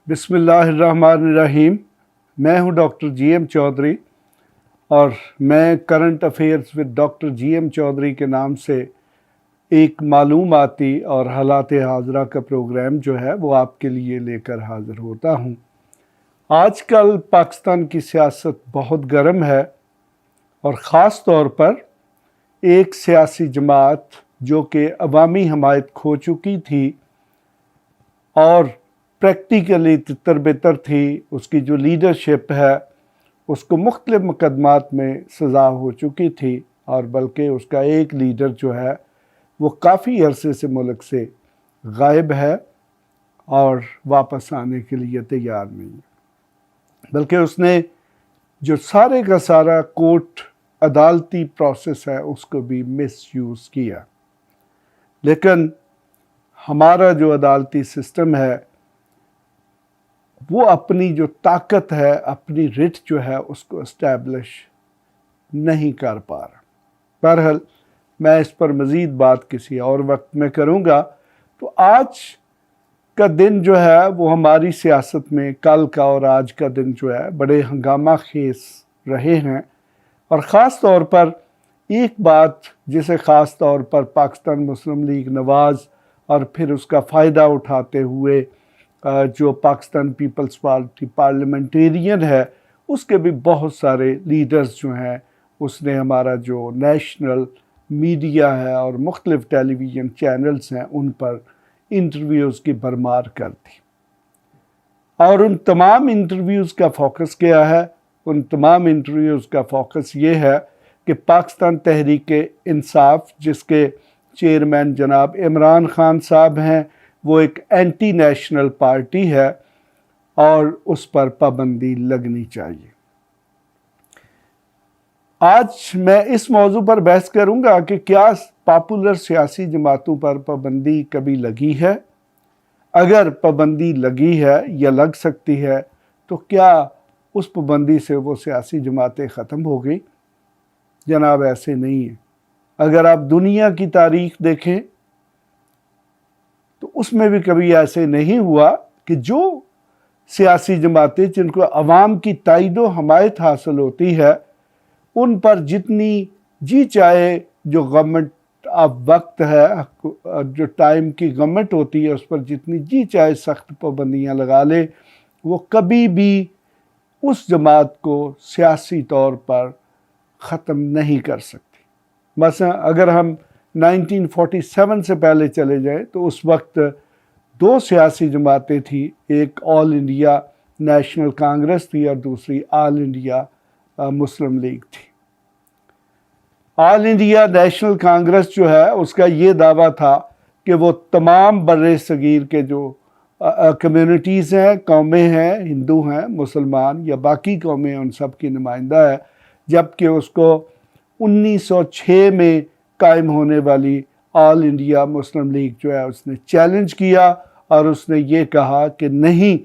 بسم اللہ الرحمن الرحیم۔ میں ہوں ڈاکٹر جی ایم چودھری اور میں current affairs with doctor G M Chaudhry کے نام سے ایک معلوماتی اور حالات حاضرہ کا پروگرام جو ہے وہ آپ کے لیے لے کر حاضر ہوتا ہوں۔ آج کل پاکستان کی سیاست بہت گرم ہے اور خاص طور پر ایک سیاسی جماعت جو کہ عوامی حمایت کھو چکی تھی اور پریکٹیکلی تر بتر تھی، اس کی جو لیڈرشپ ہے اس کو مختلف مقدمات میں سزا ہو چکی تھی، اور بلکہ اس کا ایک لیڈر جو ہے وہ کافی عرصے سے ملک سے غائب ہے اور واپس آنے کے لیے تیار نہیں ہے، بلکہ اس نے جو سارے کا سارا کورٹ عدالتی پروسیس ہے اس کو بھی مس یوز کیا۔ لیکن ہمارا جو عدالتی سسٹم ہے وہ اپنی جو طاقت ہے، اپنی رٹ جو ہے اس کو اسٹیبلش نہیں کر پا رہا۔ بہرحال میں اس پر مزید بات کسی اور وقت میں کروں گا۔ تو آج کا دن جو ہے وہ ہماری سیاست میں کل کا اور آج کا دن جو ہے بڑے ہنگامہ خیز رہے ہیں، اور خاص طور پر ایک بات جسے خاص طور پر پاکستان مسلم لیگ نواز اور پھر اس کا فائدہ اٹھاتے ہوئے جو پاکستان پیپلز پارٹی پارلیمنٹیرین ہے اس کے بھی بہت سارے لیڈرز جو ہیں، اس نے ہمارا جو نیشنل میڈیا ہے اور مختلف ٹیلی ویژن چینلز ہیں ان پر انٹرویوز کی بھرمار کر دی، اور ان تمام انٹرویوز کا فوکس کیا ہے؟ ان تمام انٹرویوز کا فوکس یہ ہے کہ پاکستان تحریک انصاف، جس کے چیئرمین جناب عمران خان صاحب ہیں، وہ ایک اینٹی نیشنل پارٹی ہے اور اس پر پابندی لگنی چاہیے۔ آج میں اس موضوع پر بحث کروں گا کہ کیا پاپولر سیاسی جماعتوں پر پابندی کبھی لگی ہے؟ اگر پابندی لگی ہے یا لگ سکتی ہے تو کیا اس پابندی سے وہ سیاسی جماعتیں ختم ہو گئی؟ جناب ایسے نہیں ہے۔ اگر آپ دنیا کی تاریخ دیکھیں تو اس میں بھی کبھی ایسے نہیں ہوا کہ جو سیاسی جماعتیں جن کو عوام کی تائید و حمایت حاصل ہوتی ہے ان پر جتنی جی چاہے جو گورنمنٹ اب وقت ہے، جو ٹائم کی گورنمنٹ ہوتی ہے، اس پر جتنی جی چاہے سخت پابندیاں لگا لے، وہ کبھی بھی اس جماعت کو سیاسی طور پر ختم نہیں کر سکتی۔ مثلا اگر ہم 1947 سے پہلے چلے جائیں تو اس وقت دو سیاسی جماعتیں تھیں، ایک آل انڈیا نیشنل کانگریس تھی اور دوسری آل انڈیا مسلم لیگ تھی۔ آل انڈیا نیشنل کانگریس جو ہے اس کا یہ دعویٰ تھا کہ وہ تمام بر صغیر کے جو کمیونٹیز ہیں، قومیں ہیں، ہندو ہیں، مسلمان یا باقی قومیں، ان سب کی نمائندہ ہے، جبکہ اس کو 1906 میں قائم ہونے والی آل انڈیا مسلم لیگ جو ہے اس نے چیلنج کیا اور اس نے یہ کہا کہ نہیں،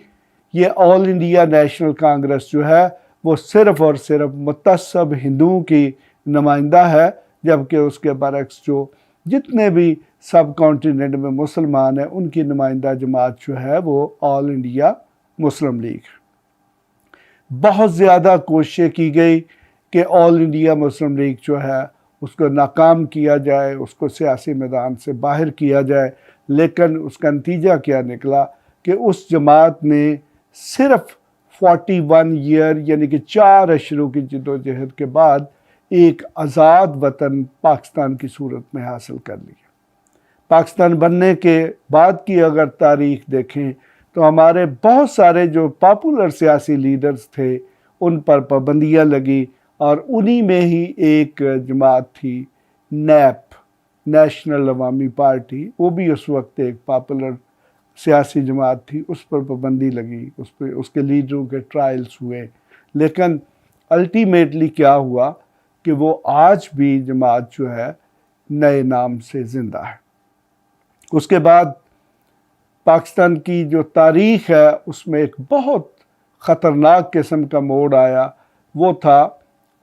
یہ آل انڈیا نیشنل کانگریس جو ہے وہ صرف اور صرف متعصب ہندوؤں کی نمائندہ ہے، جبکہ اس کے برعکس جو جتنے بھی سب کانٹیننٹ میں مسلمان ہیں ان کی نمائندہ جماعت جو ہے وہ آل انڈیا مسلم لیگ۔ بہت زیادہ کوششیں کی گئی کہ آل انڈیا مسلم لیگ جو ہے اس کو ناکام کیا جائے، اس کو سیاسی میدان سے باہر کیا جائے، لیکن اس کا نتیجہ کیا نکلا کہ اس جماعت نے صرف 41 ایئر یعنی کہ 4 اشروں کی جدوجہد کے بعد ایک آزاد وطن پاکستان کی صورت میں حاصل کر لیا۔ پاکستان بننے کے بعد کی اگر تاریخ دیکھیں تو ہمارے بہت سارے جو پاپولر سیاسی لیڈرز تھے ان پر پابندیاں لگی، اور انہی میں ہی ایک جماعت تھی نیپ، نیشنل عوامی پارٹی، وہ بھی اس وقت ایک پاپولر سیاسی جماعت تھی، اس پر پابندی لگی، اس کے لیڈروں کے ٹرائلز ہوئے، لیکن الٹیمیٹلی کیا ہوا کہ وہ آج بھی جماعت جو ہے نئے نام سے زندہ ہے۔ اس کے بعد پاکستان کی جو تاریخ ہے اس میں ایک بہت خطرناک قسم کا موڑ آیا، وہ تھا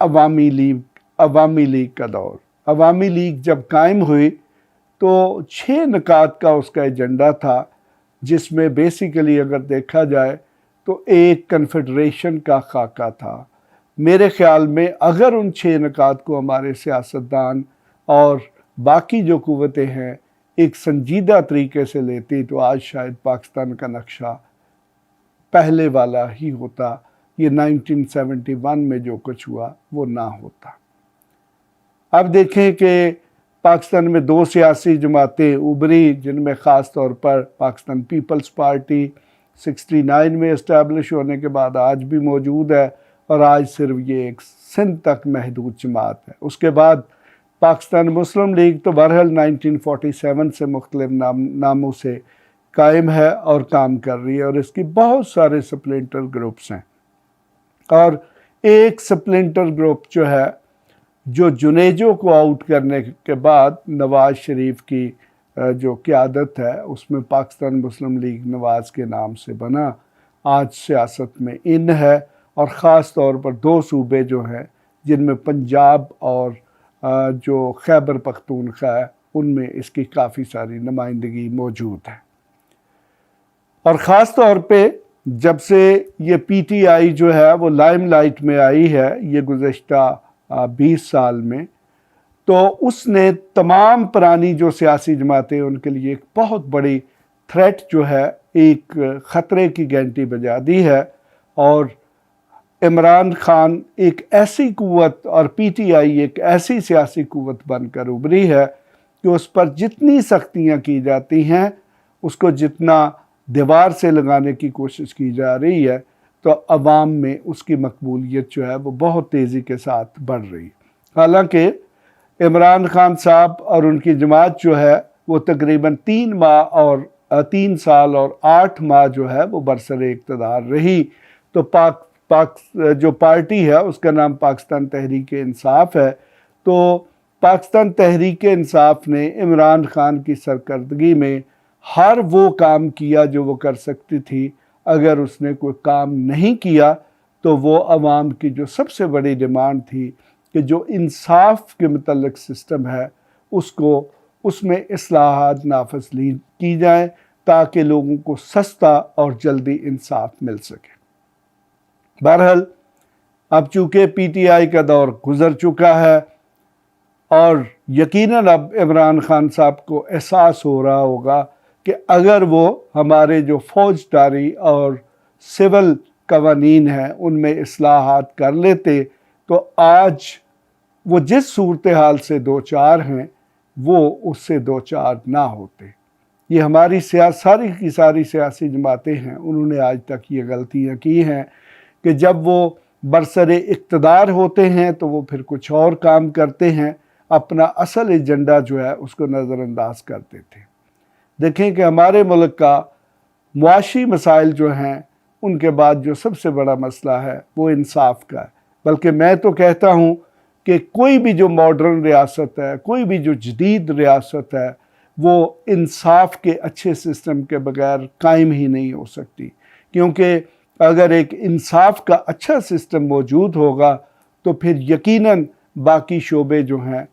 عوامی لیگ کا دور۔ عوامی لیگ جب قائم ہوئی تو 6 نکات کا اس کا ایجنڈا تھا، جس میں بیسیکلی اگر دیکھا جائے تو ایک کنفیڈریشن کا خاکہ تھا۔ میرے خیال میں اگر ان 6 نکات کو ہمارے سیاستدان اور باقی جو قوتیں ہیں ایک سنجیدہ طریقے سے لیتی تو آج شاید پاکستان کا نقشہ پہلے والا ہی ہوتا، یہ 1971 میں جو کچھ ہوا وہ نہ ہوتا۔ اب دیکھیں کہ پاکستان میں 2 سیاسی جماعتیں ابھری، جن میں خاص طور پر پاکستان پیپلز پارٹی 69 میں اسٹیبلش ہونے کے بعد آج بھی موجود ہے، اور آج صرف یہ ایک سندھ تک محدود جماعت ہے۔ اس کے بعد پاکستان مسلم لیگ تو بہرحال 1947 سے مختلف ناموں سے قائم ہے اور کام کر رہی ہے، اور اس کی بہت سارے سپلنٹر گروپس ہیں۔ اور ایک سپلنٹر گروپ جو ہے جو جنیجو کو آؤٹ کرنے کے بعد نواز شریف کی جو قیادت ہے اس میں پاکستان مسلم لیگ نواز کے نام سے بنا، آج سیاست میں ان ہے، اور خاص طور پر 2 صوبے جو ہیں جن میں پنجاب اور جو خیبر پختونخوا ہے ان میں اس کی کافی ساری نمائندگی موجود ہے۔ اور خاص طور پہ جب سے یہ پی ٹی آئی جو ہے وہ لائم لائٹ میں آئی ہے یہ گزشتہ 20 سال میں، تو اس نے تمام پرانی جو سیاسی جماعتیں ان کے لیے ایک بہت بڑی تھریٹ جو ہے، ایک خطرے کی گھنٹی بجا دی ہے، اور عمران خان ایک ایسی قوت اور پی ٹی آئی ایک ایسی سیاسی قوت بن کر ابھری ہے کہ اس پر جتنی سختیاں کی جاتی ہیں، اس کو جتنا دیوار سے لگانے کی کوشش کی جا رہی ہے، تو عوام میں اس کی مقبولیت جو ہے وہ بہت تیزی کے ساتھ بڑھ رہی ہے۔ حالانکہ عمران خان صاحب اور ان کی جماعت جو ہے وہ تقریباً 3 سال اور 8 ماہ جو ہے وہ برسر اقتدار رہی، تو جو پارٹی ہے اس کا نام پاکستان تحریک انصاف ہے، تو پاکستان تحریک انصاف نے عمران خان کی سرکردگی میں ہر وہ کام کیا جو وہ کر سکتی تھی۔ اگر اس نے کوئی کام نہیں کیا تو وہ عوام کی جو سب سے بڑی ڈیمانڈ تھی کہ جو انصاف کے متعلق سسٹم ہے اس میں اصلاحات نافذ کی جائیں تاکہ لوگوں کو سستا اور جلدی انصاف مل سکے۔ بہرحال اب چونکہ پی ٹی آئی کا دور گزر چکا ہے، اور یقیناً اب عمران خان صاحب کو احساس ہو رہا ہوگا کہ اگر وہ ہمارے جو فوجداری اور سول قوانین ہیں ان میں اصلاحات کر لیتے تو آج وہ جس صورتحال سے دوچار ہیں وہ اس سے دوچار نہ ہوتے۔ یہ ہماری ساری کی ساری سیاسی جماعتیں ہیں، انہوں نے آج تک یہ غلطیاں کی ہیں کہ جب وہ برسر اقتدار ہوتے ہیں تو وہ پھر کچھ اور کام کرتے ہیں، اپنا اصل ایجنڈا جو ہے اس کو نظر انداز کر دیتے ہیں۔ دیکھیں کہ ہمارے ملک کا معاشی مسائل جو ہیں ان کے بعد جو سب سے بڑا مسئلہ ہے وہ انصاف کا ہے، بلکہ میں تو کہتا ہوں کہ کوئی بھی جو ماڈرن ریاست ہے، کوئی بھی جو جدید ریاست ہے، وہ انصاف کے اچھے سسٹم کے بغیر قائم ہی نہیں ہو سکتی، کیونکہ اگر ایک انصاف کا اچھا سسٹم موجود ہوگا تو پھر یقیناً باقی شعبے جو ہیں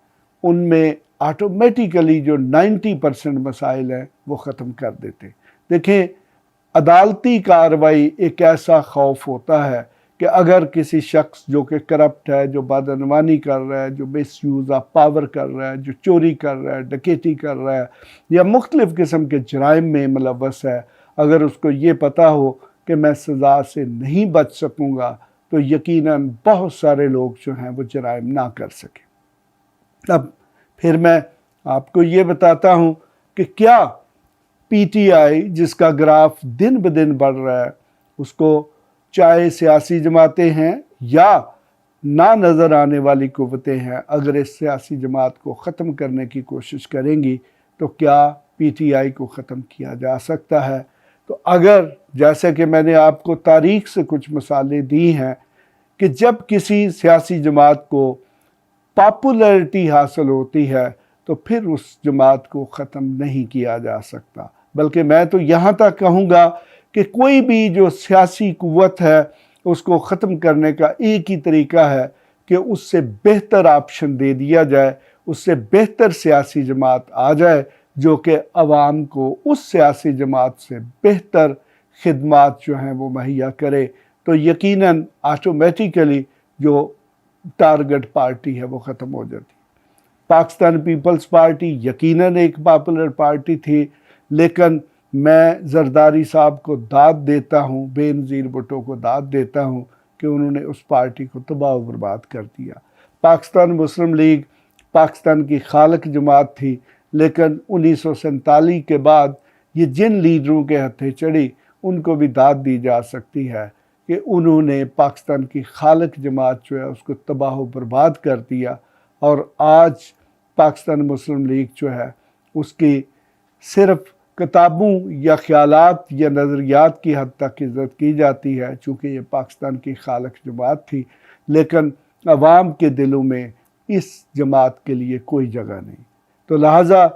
ان میں آٹومیٹیکلی جو 90% مسائل ہیں وہ ختم کر دیتے۔ دیکھیں، عدالتی کارروائی ایک ایسا خوف ہوتا ہے کہ اگر کسی شخص جو کہ کرپٹ ہے، جو بدعنوانی کر رہا ہے، جو مس یوز آف پاور کر رہا ہے، جو چوری کر رہا ہے، ڈکیتی کر رہا ہے یا مختلف قسم کے جرائم میں ملوث ہے، اگر اس کو یہ پتہ ہو کہ میں سزا سے نہیں بچ سکوں گا تو یقیناً بہت سارے لوگ جو ہیں وہ جرائم نہ کر سکیں۔ اب پھر میں آپ کو یہ بتاتا ہوں کہ کیا پی ٹی آئی جس کا گراف دن بدن بڑھ رہا ہے، اس کو چاہے سیاسی جماعتیں ہیں یا نہ نظر آنے والی قوتیں ہیں، اگر اس سیاسی جماعت کو ختم کرنے کی کوشش کریں گی تو کیا پی ٹی آئی کو ختم کیا جا سکتا ہے؟ تو اگر جیسے کہ میں نے آپ کو تاریخ سے کچھ مثالیں دی ہیں کہ جب کسی سیاسی جماعت کو پاپولیرٹی حاصل ہوتی ہے تو پھر اس جماعت کو ختم نہیں کیا جا سکتا، بلکہ میں تو یہاں تک کہوں گا کہ کوئی بھی جو سیاسی قوت ہے اس کو ختم کرنے کا ایک ہی طریقہ ہے کہ اس سے بہتر آپشن دے دیا جائے، اس سے بہتر سیاسی جماعت آ جائے جو کہ عوام کو اس سیاسی جماعت سے بہتر خدمات جو ہیں وہ مہیا کرے تو یقیناً آٹومیٹیکلی جو ٹارگٹ پارٹی ہے وہ ختم ہو جاتی. پاکستان پیپلز پارٹی یقیناً ایک پاپولر پارٹی تھی، لیکن میں زرداری صاحب کو داد دیتا ہوں، بے نظیر بھٹو کو داد دیتا ہوں کہ انہوں نے اس پارٹی کو تباہ و برباد کر دیا. پاکستان مسلم لیگ پاکستان کی خالق جماعت تھی، لیکن 1947 کے بعد یہ جن لیڈروں کے ہتھے چڑھی ان کو بھی داد دی جا سکتی ہے کہ انہوں نے پاکستان کی خالق جماعت جو ہے اس کو تباہ و برباد کر دیا. اور آج پاکستان مسلم لیگ جو ہے اس کی صرف کتابوں یا خیالات یا نظریات کی حد تک عزت کی جاتی ہے، چونکہ یہ پاکستان کی خالق جماعت تھی، لیکن عوام کے دلوں میں اس جماعت کے لیے کوئی جگہ نہیں. تو لہٰذا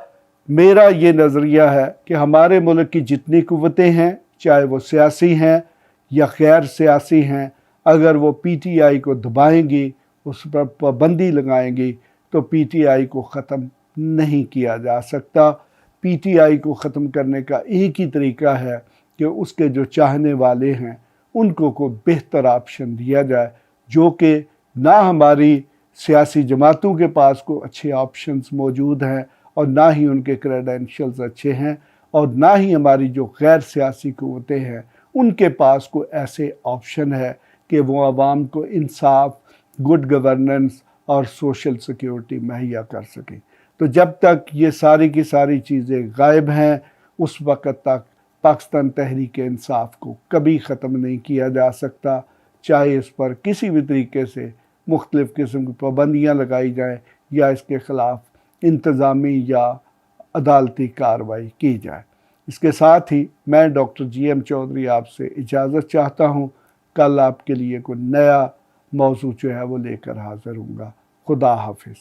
میرا یہ نظریہ ہے کہ ہمارے ملک کی جتنی قوتیں ہیں، چاہے وہ سیاسی ہیں یا غیر سیاسی ہیں، اگر وہ پی ٹی آئی کو دبائیں گی، اس پر پابندی لگائیں گی تو پی ٹی آئی کو ختم نہیں کیا جا سکتا. پی ٹی آئی کو ختم کرنے کا ایک ہی طریقہ ہے کہ اس کے جو چاہنے والے ہیں ان کو بہتر آپشن دیا جائے، جو کہ نہ ہماری سیاسی جماعتوں کے پاس کو اچھے آپشنز موجود ہیں اور نہ ہی ان کے کریڈینشلز اچھے ہیں، اور نہ ہی ہماری جو غیر سیاسی قوتیں ہیں ان کے پاس کو ایسے آپشن ہے کہ وہ عوام کو انصاف، گڈ گورننس اور سوشل سیکیورٹی مہیا کر سکیں. تو جب تک یہ ساری کی ساری چیزیں غائب ہیں اس وقت تک پاکستان تحریک انصاف کو کبھی ختم نہیں کیا جا سکتا، چاہے اس پر کسی بھی طریقے سے مختلف قسم کی پابندیاں لگائی جائیں یا اس کے خلاف انتظامی یا عدالتی کارروائی کی جائے. اس کے ساتھ ہی میں ڈاکٹر جی ایم چودھری آپ سے اجازت چاہتا ہوں. کل آپ کے لیے کوئی نیا موضوع جو ہے وہ لے کر حاضر ہوں گا. خدا حافظ.